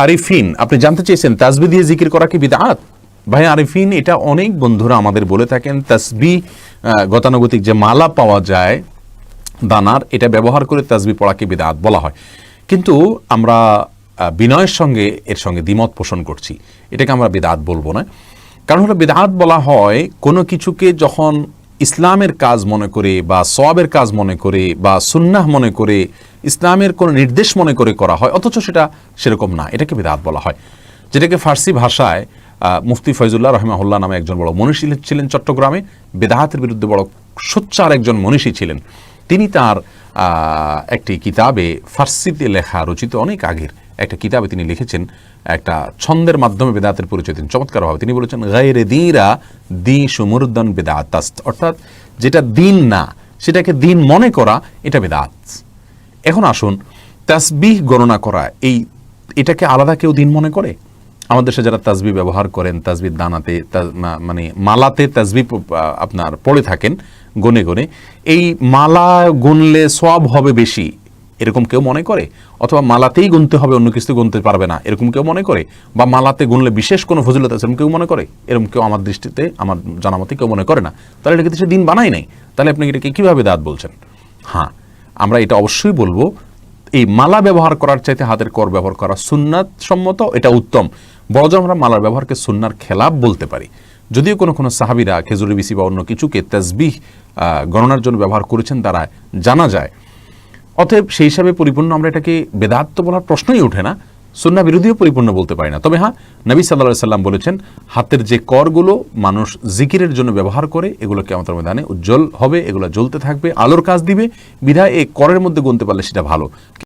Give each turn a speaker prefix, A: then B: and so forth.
A: আরিফিন আপনি জানতে চেয়েছেন তাসবিহ দিয়ে জিকির করা কি বিদআত? ভাই আরিফিন, এটা অনেক বন্ধুরা আমাদের বলে থাকেন তাসবিহ গতানুগতিক যে মালা পাওয়া যায় দানার, এটা ব্যবহার করে তাসবিহ পড়াকে বিদআত বলা হয়। কিন্তু আমরা বিনয়ের সঙ্গে এর সঙ্গে দ্বিমত পোষণ করছি। এটাকে আমরা বিদআত বলবো না। কারণ হলো বিদআত বলা হয় কোনো কিছুকে যখন ইসলামের কাজ মনে করে বা সওয়াবের কাজ মনে করে বা সুন্নাহ মনে করে ইসলামের কোনো নির্দেশ মনে করে করা হয়, অথচ সেটা সেরকম না, এটাকে বিদআত বলা হয়। যেটাকে ফার্সি ভাষায় মুফতি ফয়জুল্লাহ রহমাহুল্লাহ নামে একজন বড় মনীষী ছিলেন চট্টগ্রামে, বিদআতের বিরুদ্ধে বড় সোচ্চার একজন মনীষী ছিলেন। তিনি তার একটি কিতাবে, ফার্সিতে লেখা রচিত অনেক আগের একটা কিতাবে তিনি লিখেছেন, একটা ছন্দের মাধ্যমে বেদাতের পরিচয় দিন চমৎকারভাবে। তিনি বলেছেন গায়রে দীরা দি সুমুরদান বেদাতাস্ত, অর্থাৎ যেটা দিন না সেটাকে দিন মনে করা, এটা বেদাত। এখন আসুন, তাসবিহ গণনা করা, এটাকে আলাদা কেউ দিন মনে করে? আমাদের দেশে যারা তাসবিহ ব্যবহার করেন, তাসবিহ দানাতে মানে মালাতে তাসবিহ আপনার পড়ে থাকেন গনে গনে, এই মালা গুনলে সওয়াব হবে বেশি, এরকম কেউ মনে করে? অথবা মালাতেই গুনতে হবে, অন্য কিছু গুনতে পারবে না, এরকম কেউ মনে করে? বা মালাতে গুনলে বিশেষ কোনো ফজিলত আছে, এরকম কেউ মনে করে? এরকম কেউ আমার দৃষ্টিতে, আমার জানা মতে কেউ মনে করে না। তাহলে এটাকে সে দিন বানাই নাই, তাহলে আপনি এটাকে কীভাবে দাঁত বলছেন? হ্যাঁ, আমরা এটা অবশ্যই বলবো, এই মালা ব্যবহার করার চাইতে হাতের কর ব্যবহার করা সুন্নাত সম্মত, এটা উত্তম। বড় আমরা মালার ব্যবহারকে সুন্নার খেলাফ বলতে পারি। যদিও কোনো কোনো সাহাবীরা খেজুরের বিচি বা অন্য কিছুকে তাসবিহ গণনার জন্য ব্যবহার করেছেন, তারা জানা যায়। অতএব সেই হিসাবে পরিপূর্ণ আমরা এটাকে বেদাত তো বলার প্রশ্নই ওঠে না, সুন্নাহ বিরোধীও পরিপূর্ণ বলতে পারি না। তবে হ্যাঁ, নবী সাল্লাল্লাহু আলাইহি সাল্লাম বলেছেন, হাতের যে করগুলো মানুষ জিকিরের জন্য ব্যবহার করে, এগুলো কিয়ামতের ময়দানে উজ্জ্বল হবে, এগুলো জ্বলতে থাকবে, আলোর কাজ দিবে, বিধায় এই করের মধ্যে গুনতে পারলে সেটা ভালো।